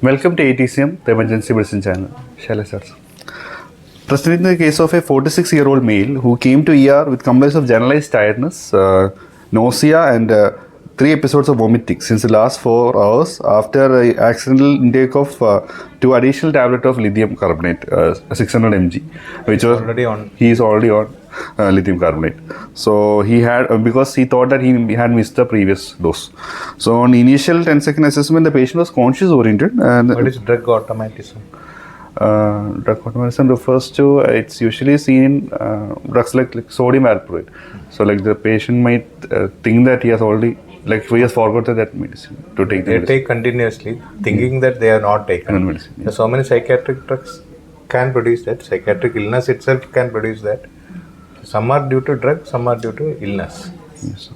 Welcome to AETCM, the emergency medicine channel. Shall I start? Presenting the case of a 46-year-old male who came to ER with complaints of generalized tiredness, nausea, and 3 episodes of vomiting since the last 4 hours after an accidental intake of 2 additional tablets of lithium carbonate, 600 mg, which was he is already on lithium carbonate. So he had because he thought that he had missed the previous dose. So on initial 10-second assessment, the patient was conscious oriented. And what is drug automatism? Drug automatism refers to it's usually seen in drugs like sodium valproate. So like the patient might think that he has already he has forgotten that medicine to take. They take continuously, thinking that they are not taken. Medicine, yeah. So many psychiatric drugs can produce that. Psychiatric illness itself can produce that. Some are due to drug, some are due to illness. Yes.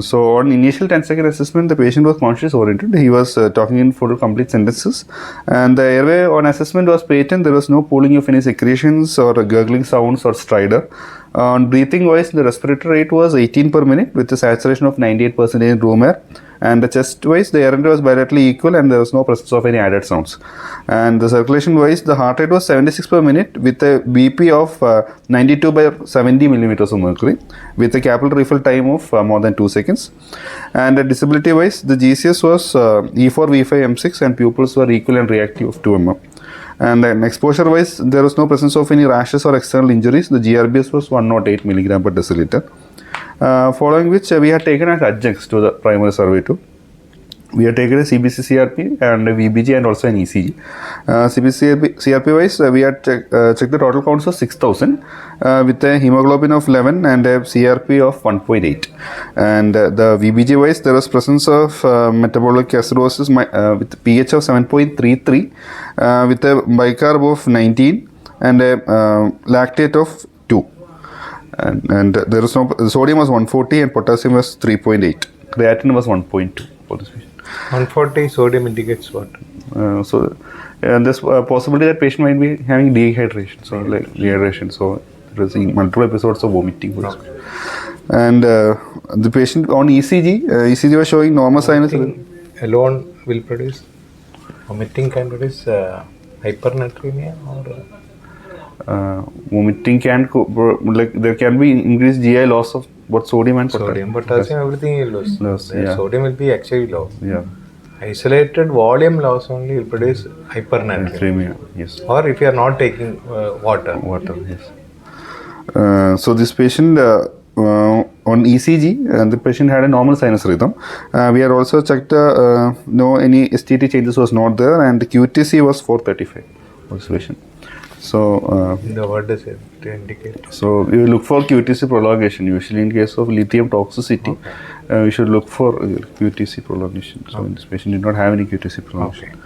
So on initial 10-second assessment, the patient was conscious oriented. He was talking in full complete sentences, and the airway on assessment was patent. There was no pooling of any secretions or gurgling sounds or stridor. On breathing wise, the respiratory rate was 18 per minute with a saturation of 98% in room air, and the chest wise, the air entry was bilaterally equal and there was no presence of any added sounds. And the circulation wise, the heart rate was 76 per minute with a BP of 92 by 70 millimeters of mercury with a capillary refill time of more than 2 seconds. And disability wise, the GCS was E4, V5, M6 and pupils were equal and reactive of 2 mm. And then exposure wise, there was no presence of any rashes or external injuries. The GRBS was 108 milligram per deciliter. Following which we had taken as adjuncts to the primary survey too. We had taken a CBC-CRP and a VBG and also an ECG. CBC-CRP wise, we had checked the total counts of 6,000 with a hemoglobin of 11 and a CRP of 1.8. And the VBG wise, there was presence of metabolic acidosis with pH of 7.33 with a bicarb of 19 and a lactate of 2. And there was no sodium was 140 and potassium was 3.8. Creatinine was 1.2 for this patient. 140 sodium indicates what? There's a possibility that patient might be having dehydration. So there is multiple episodes of vomiting. Okay. And the patient on ECG was showing normal sinus. Alone will produce vomiting can produce hypernatremia or. Vomiting can there can be increased GI loss of both sodium and potassium. Potassium, everything will lose. Yeah. Sodium will be actually low. Yeah. Isolated volume loss only will produce hypernatremia. Yes. Or if you are not taking water. Water, yes. So this patient on ECG, the patient had a normal sinus rhythm. We had also checked no any STT changes was not there, and the QTC was 435 for this patient. So, what does it indicate? So, we will look for QTC prolongation. Usually, in case of lithium toxicity, we should look for QTC prolongation. So, this patient did not have any QTC prolongation.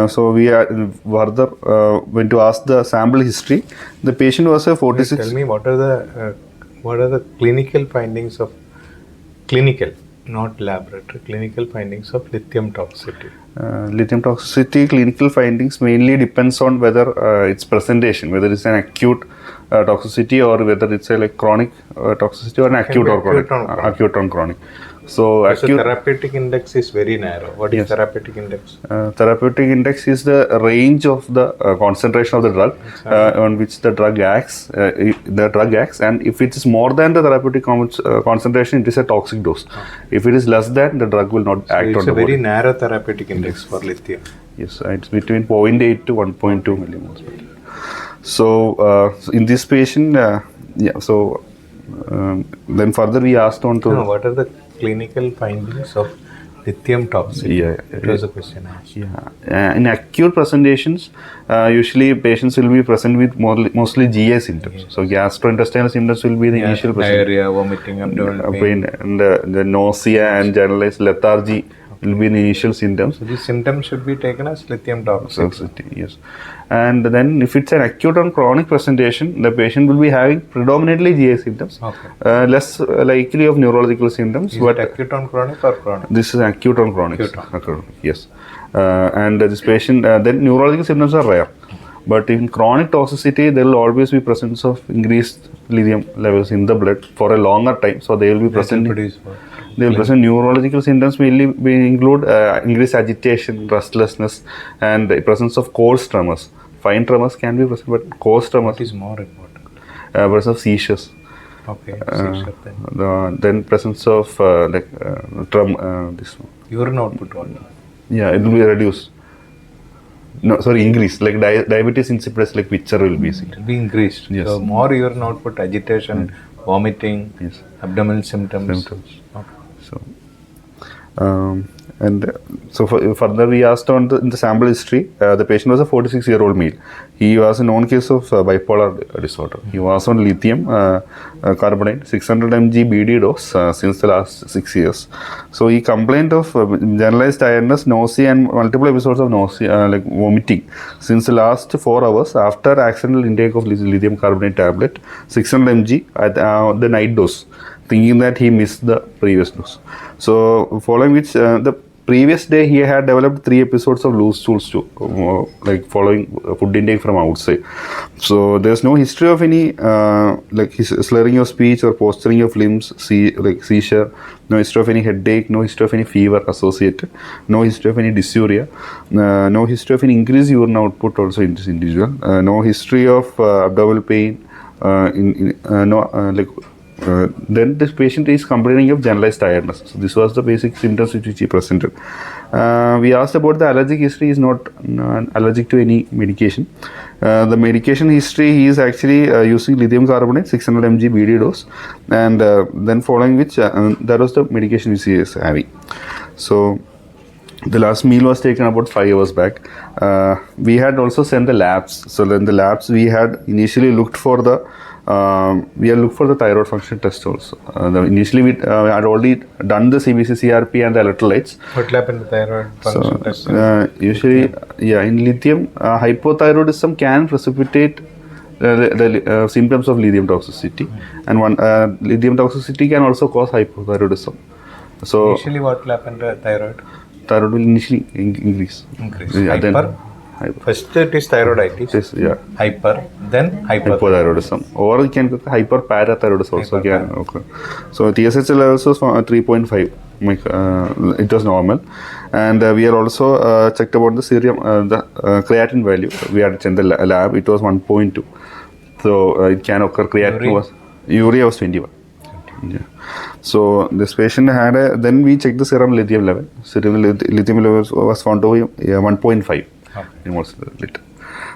So, we further went to ask the sample history. The patient was a 46. Tell me what are the clinical findings of not laboratory, clinical findings of lithium toxicity? Lithium toxicity clinical findings mainly depends on whether its presentation, whether it's an acute toxicity or whether it's a chronic toxicity or an acute or chronic. Acute on chronic. So acute therapeutic index is very narrow. What is therapeutic index? Therapeutic index is the range of the concentration of the drug on which the drug acts. And if it is more than the therapeutic concentration, it is a toxic dose. If it is less than, the drug will not act on the body. It's a very narrow therapeutic index for lithium. Yes, it's between 0.8 to 1.2 millimoles. So in this patient, then further we asked on to. What are the clinical findings of lithium toxicity? That was the question I asked. In acute presentations, usually patients will be present with mostly GI symptoms. So gastrointestinal symptoms will be the initial diarrhea, vomiting, abdominal pain, and the nausea and generalized lethargy will be the initial symptoms. So these symptoms should be taken as lithium toxicity. Yes. And then if it's an acute and chronic presentation, the patient will be having predominantly GI symptoms, less likely of neurological symptoms. Is it acute on chronic or chronic? This is acute on chronic. Yes. And this patient, then neurological symptoms are rare. But in chronic toxicity, there will always be presence of increased lithium levels in the blood for a longer time. So they will be present. They will present neurological symptoms mainly include increased agitation, restlessness, and the presence of coarse tremors. Fine tremors can be present, but coarse tremors. What is more important? Presence of seizures. Okay, seizure Then presence of this one. urine output what? Yeah, it will be reduced. No, sorry, increased. Like diabetes insipidus, like picture will be seen. It will be increased. Yes. So more urine output, agitation, vomiting, Yes. abdominal symptoms. Okay. So, further we asked on in the sample history, the patient was a 46-year-old male. He was a known case of bipolar disorder. He was on lithium carbonate 600 mg BD dose since the last 6 years. So he complained of generalized tiredness, nausea, and multiple episodes of nausea, like vomiting, since the last 4 hours after accidental intake of lithium carbonate tablet 600 mg at the night dose, thinking that he missed the previous dose. So following which the previous day he had developed 3 episodes of loose stools too, like following food intake from outside. So there's no history of any like slurring of speech or posturing of limbs, like seizure, no history of any headache, no history of any fever associated, no history of any dysuria, no history of any increased urine output also in this individual, no history of abdominal pain, then this patient is complaining of generalized tiredness. So this was the basic symptoms which he presented. We asked about the allergic history. He is not allergic to any medication. The medication history, he is actually using lithium carbonate 600 mg BD dose, and then following which that was the medication which he is having. So the last meal was taken about 5 hours back. We had also sent the labs. So then the labs we had initially looked for the thyroid function test also. Initially we had already done the CBC, CRP and the electrolytes. What happened to thyroid function test? Usually, in lithium, hypothyroidism can precipitate the symptoms of lithium toxicity, and lithium toxicity can also cause hypothyroidism. So initially, what will happen to thyroid? Thyroid will initially increase. Hyper. First it is thyroiditis. Hyper, then hypothyroidism, or it can hyperparathyroidism also can occur. So TSH levels was 3.5. It was normal, and we are also checked about the serum, the creatinine value. We had checked the lab. It was 1.2. So it can occur. Creatinine urea was 21. Yeah. So this patient had then we checked the serum lithium level. Serum lithium level was found to be 1.5 in liter.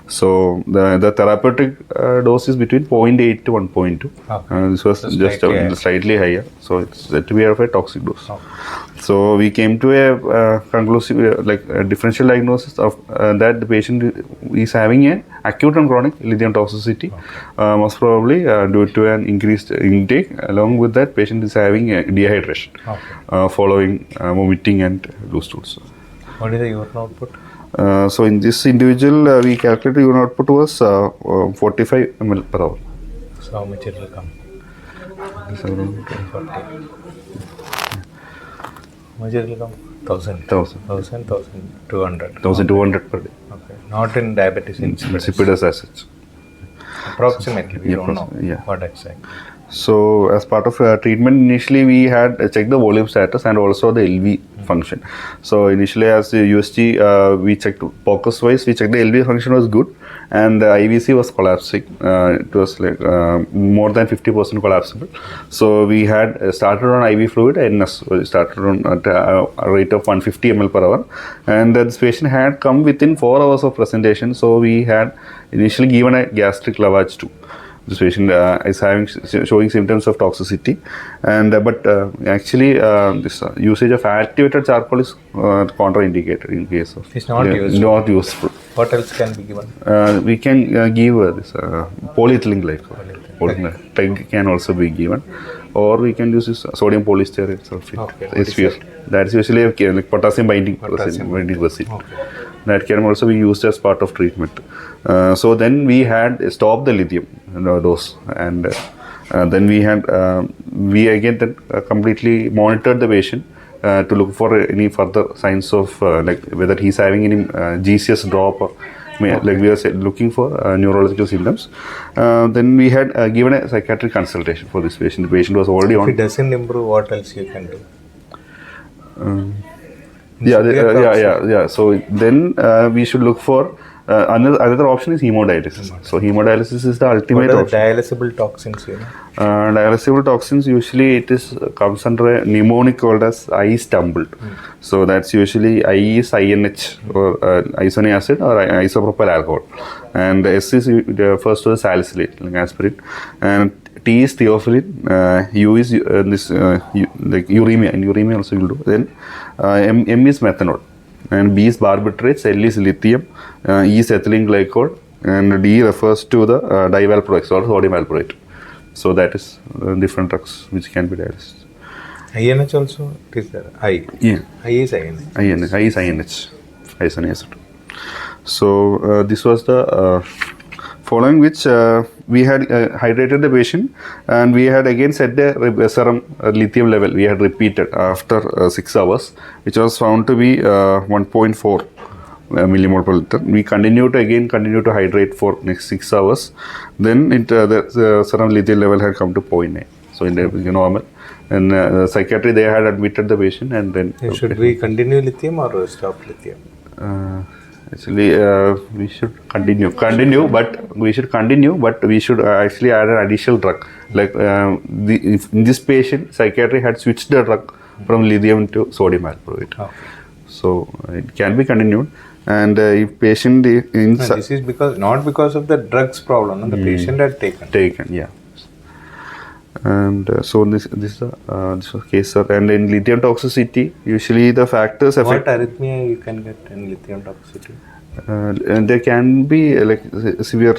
So the therapeutic dose is between 0.8 to 1.2. This was just slightly higher. So it's said to be of a toxic dose. So we came to a conclusive, like a differential diagnosis of that the patient is having an acute and chronic lithium toxicity, most probably due to an increased intake. Along with that, patient is having a dehydration following vomiting and loose stools. What is the urine output? So in this individual, we calculated urine output was 45 ml per hour. So how much it will come? How much it will come? 1,000. 1,200. 1,200 per day. Okay. Not in diabetes insipidus as such. Approximately, we don't know what exactly. So as part of treatment, initially we had checked the volume status and also the LV function. So initially as the USG, we checked focus wise, we checked the LV function was good, and the IVC was collapsing. It was like more than 50% collapsible. So we had started on IV fluid, NS. We started on at a rate of 150 ml per hour, and this patient had come within 4 hours of presentation. So we had initially given a gastric lavage too. This patient is showing symptoms of toxicity, and but actually this usage of activated charcoal is contraindicated in case of. It's not useful. Not useful. What else can be given? We can give this polyethylene glycol. PEG can also be given, or we can use this sodium polystyrene sulfate. That's usually like potassium binding resin. That can also be used as part of treatment. So then we had stopped the lithium dose, and then we had we again then completely monitored the patient to look for any further signs of like whether he's having any GCS drop, or like we were looking for neurological symptoms. Then we had given a psychiatric consultation for this patient. The patient was already on. If it doesn't improve, what else you can do? Yeah. So then we should look for another option is hemodialysis. So hemodialysis is the ultimate What are the option. dialysible toxins? Dialysible toxins usually it is comes under a mnemonic called as I stumbled. So that's usually I is INH or isonic acid or isopropyl alcohol, and S is refers to the salicylate like aspirin, and T is theophylline, U is like uremia. In uremia also you'll do. Then M is methanol, and B is barbiturates, L is lithium, E is ethylene glycol, and D refers to the divalproate or sodium valproate. So that is different drugs which can be dialyzed. INH also it is there. I. Yeah. I is INH. I is INH, isonic acid. So this was the following which we had hydrated the patient, and we had again set the serum lithium level. We had repeated after 6 hours, which was found to be 1.4 millimole per liter. We continue to hydrate for next 6 hours. Then the serum lithium level had come to 0.9. So in the normal. And psychiatry they had admitted the patient, and then should we continue lithium or stop lithium? Actually, we should continue, but we should actually add an additional drug. Like in this patient, psychiatry had switched the drug from lithium to sodium valproate. Okay. So it can be continued. And if patient this is not because of the drugs problem, the patient had taken. Yeah. And so this was case, sir. And in lithium toxicity, usually the factors affect. What arrhythmia you can get in lithium toxicity? And there can be like severe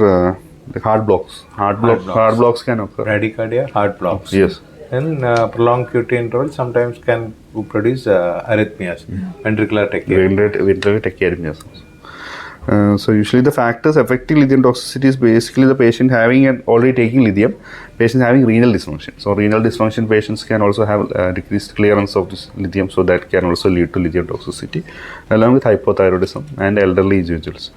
like heart blocks. Heart blocks can occur. Bradycardia, heart blocks. Yes. Then prolonged QT interval sometimes can produce arrhythmias, ventricular tachyarrhythmias. Ventricular tachyarrhythmias. So usually the factors affecting lithium toxicity is basically the patient having and already taking lithium, patients having renal dysfunction. So renal dysfunction patients can also have decreased clearance of this lithium, so that can also lead to lithium toxicity, along with hypothyroidism and elderly individuals.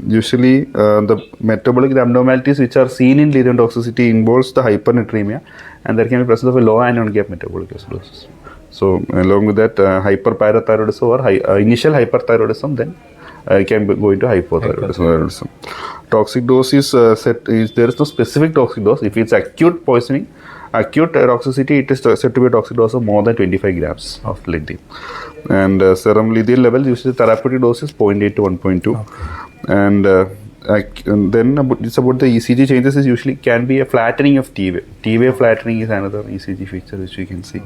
Usually the metabolic abnormalities which are seen in lithium toxicity involves the hypernatremia, and there can be presence of a low anion gap metabolic acidosis. So along with that, hyperparathyroidism or initial hyperthyroidism then can go into hypothyroidism. Toxic dose is there is no specific toxic dose. If it's acute poisoning, acute toxicity, it is said to be a toxic dose of more than 25 grams of lithium. And serum lithium levels, usually therapeutic dose is 0.8 to 1.2. Okay. And then it's about the ECG changes is usually can be a flattening of T wave. T wave flattening is another ECG feature which we can see.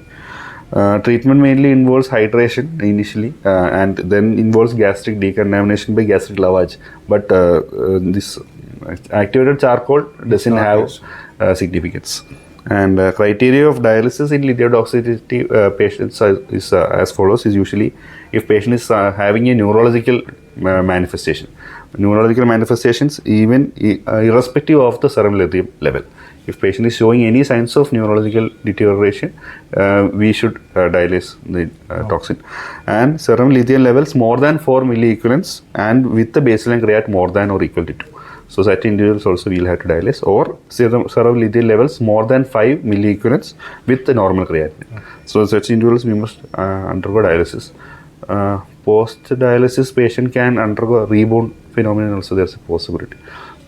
Treatment mainly involves hydration initially, and then involves gastric decontamination by gastric lavage. But this activated charcoal doesn't have significance. And criteria of dialysis in lithium toxicity patients is as follows: is usually if patient is having a neurological manifestation. Neurological manifestations even irrespective of the serum lithium level. If patient is showing any signs of neurological deterioration, we should dialyze the toxin. And serum lithium levels more than 4 milliequivalents, and with the baseline creat more than or equal to 2. So such individuals also we will have to dialyze, or serum lithium levels more than 5 milliequivalents with the normal creatinine. So such individuals we must undergo dialysis. Post-dialysis patient can undergo rebound phenomenon also, there's a possibility.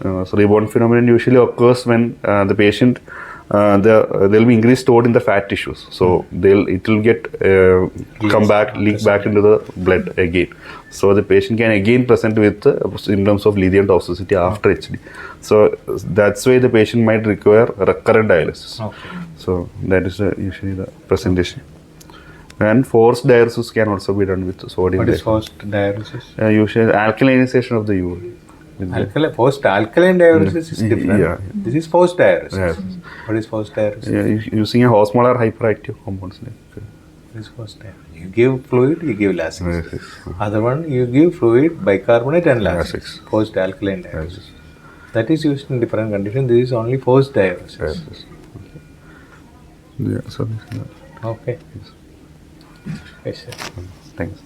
So rebound phenomenon usually occurs when the patient there will be increased stored in the fat tissues, so it will get leak back into the blood again. So the patient can again present with symptoms of lithium toxicity after HD. So that's why the patient might require recurrent dialysis. Okay. So that is usually the presentation. And forced diuresis can also be done with sodium. What is forced diuresis? Usually alkalinization of the urine. Post-alkaline diuresis is different. Yeah. This is forced diuresis. Yes. What is forced diuresis? Using a osmolar hyperactive compounds. What is forced diuresis? You give fluid, you give Lasix. Yes. Other one, you give fluid, bicarbonate and Lasix. Post-alkaline diuresis. Yes. That is used in different conditions. This is only forced diuresis. Yes. Okay. Okay. Yes. Yes, sir. Thanks.